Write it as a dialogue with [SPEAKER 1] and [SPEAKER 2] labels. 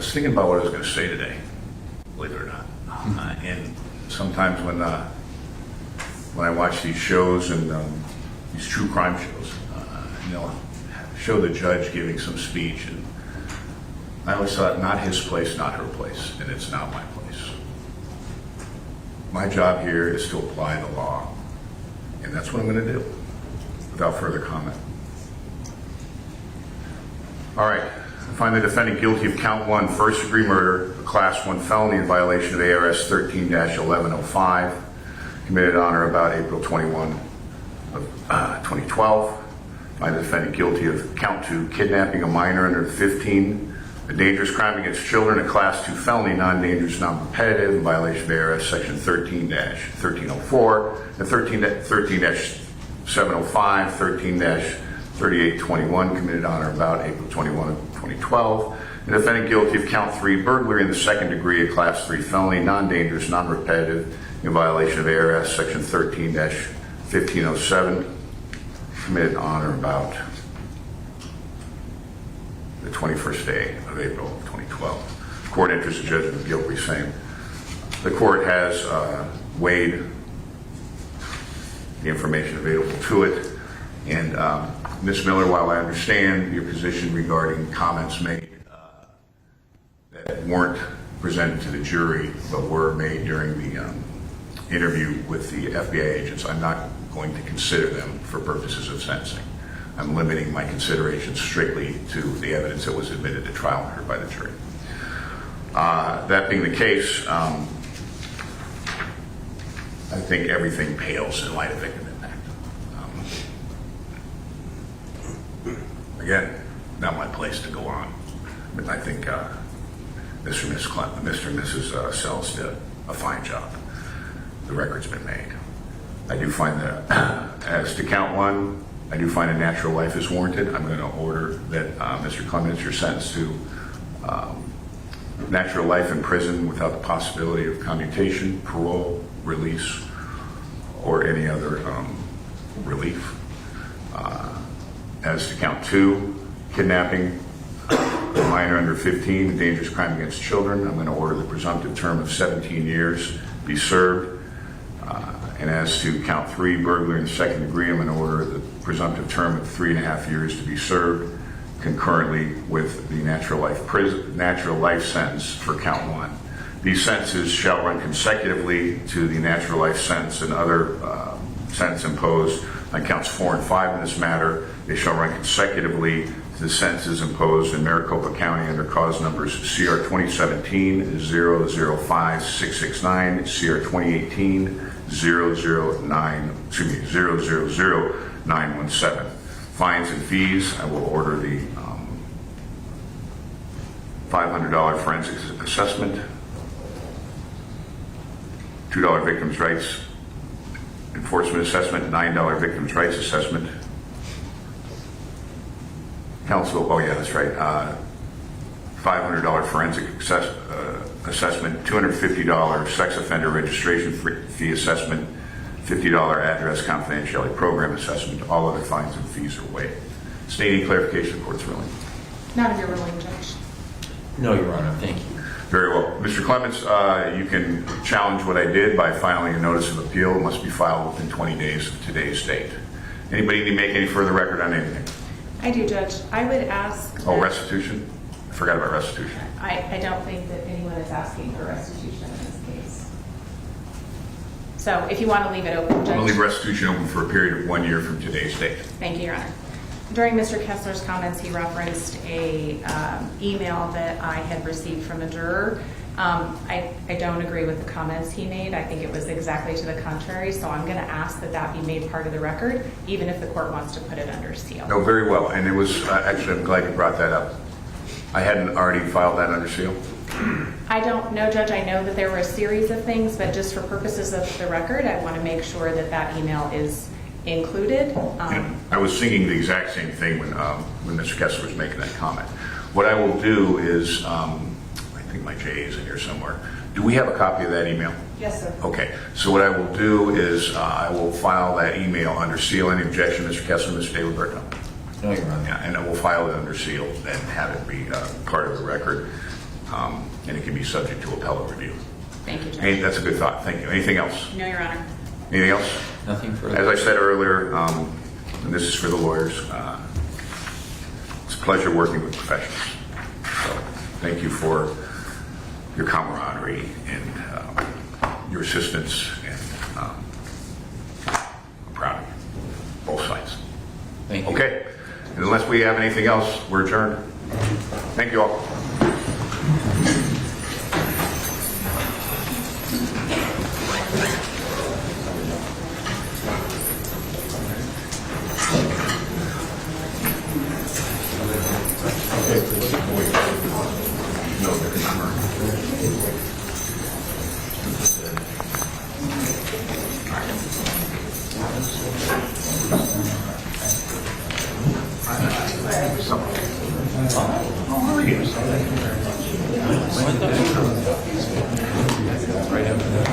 [SPEAKER 1] was thinking about what I was going to say today, believe it or not. And sometimes when I watch these shows and these true crime shows, show the judge giving some speech, and I always thought, not his place, not her place, and it's not my place. My job here is to apply the law, and that's what I'm going to do, without further comment. All right. I find the defendant guilty of count 1, first-degree murder, a Class 1 felony in violation of ARS 13-1105, committed on or about April 21 of 2012. I find the defendant guilty of count 2, kidnapping a minor under 15, a dangerous crime against children, a Class 2 felony, non-dangerous, non-repetitive, in violation of ARS Section 13-1304, and 13-705, 13-3821, committed on or about April 21 of 2012. The defendant guilty of count 3, burglary in the second degree, a Class 3 felony, non-dangerous, non-repetitive, in violation of ARS Section 13-1507, committed on or about the 21st day of April of 2012. The court enters a judgment of guilty saying the court has weighed the information available to it, and Ms. Miller, while I understand your position regarding comments made that weren't presented to the jury but were made during the interview with the FBI agents, I'm not going to consider them for purposes of sentencing. I'm limiting my consideration strictly to the evidence that was admitted to trial and heard by the jury. That being the case, I think everything pales in light of victim impact. Again, not my place to go on, but I think Mr. and Mrs. Celis did a fine job. The record's been made. I do find that, as to count 1, I do find a natural life is warranted. I'm going to order that Mr. Clements, you're sentenced to natural life in prison without the possibility of commutation, parole, release, or any other relief. As to count 2, kidnapping a minor under 15, a dangerous crime against children, I'm going to order the presumptive term of 17 years be served. And as to count 3, burglary in the second degree, I'm going to order the presumptive term of 3.5 years to be served, concurrently with the natural life sentence for count 1. These sentences shall run consecutively to the natural life sentence and other sentence imposed on counts 4 and 5 in this matter. They shall run consecutively to the sentences imposed in Maricopa County under cause numbers CR 2017-005669, CR 2018-00917. Fines and fees, I will order the $500 forensic assessment, $2 victims' rights enforcement assessment, $9 victims' rights assessment. Counsel, oh yeah, that's right. $500 forensic assessment, $250 sex offender registration fee assessment, $50 address confidentiality program assessment. All other fines and fees are waived. Stating clarification of the court's ruling.
[SPEAKER 2] Not of your ruling, Judge.
[SPEAKER 3] No, Your Honor. Thank you.
[SPEAKER 1] Very well. Mr. Clements, you can challenge what I did by filing a notice of appeal. It must be filed within 20 days of today's date. Anybody need to make any further record on anything?
[SPEAKER 2] I do, Judge. I would ask...
[SPEAKER 1] Oh, restitution? I forgot about restitution.
[SPEAKER 2] I don't think that anyone is asking for restitution in this case. So if you want to leave it open, Judge...
[SPEAKER 1] I'm going to leave restitution open for a period of 1 year from today's date.
[SPEAKER 2] Thank you, Your Honor. During Mr. Kessler's comments, he referenced a email that I had received from a juror. I don't agree with the comments he made. I think it was exactly to the contrary, so I'm going to ask that that be made part of the record, even if the court wants to put it under seal.
[SPEAKER 1] No, very well. And it was, actually, I'm glad you brought that up. I hadn't already filed that under seal.
[SPEAKER 2] I don't know, Judge. I know that there were a series of things, but just for purposes of the record, I want to make sure that that email is included.
[SPEAKER 1] I was thinking the exact same thing when Mr. Kessler was making that comment. What I will do is, I think my J is in here somewhere. Do we have a copy of that email?
[SPEAKER 2] Yes, sir.
[SPEAKER 1] Okay. So what I will do is I will file that email under seal. Any objection, Mr. Kessler, Mr. Davidberto?
[SPEAKER 3] No, Your Honor.
[SPEAKER 1] Yeah, and I will file it under seal and have it be part of the record. and it can be subject to appellate review.
[SPEAKER 2] Thank you, Judge.
[SPEAKER 1] Hey, that's a good thought. Thank you. Anything else?
[SPEAKER 2] No, Your Honor.
[SPEAKER 1] Anything else?
[SPEAKER 3] Nothing further.
[SPEAKER 1] As I said earlier, and this is for the lawyers, it's a pleasure working with professionals. So thank you for your camaraderie and your assistance, and I'm proud of you, both sides.
[SPEAKER 3] Thank you.
[SPEAKER 1] Okay, and unless we have anything else, we're adjourned. Thank you all.
[SPEAKER 3] Right after that.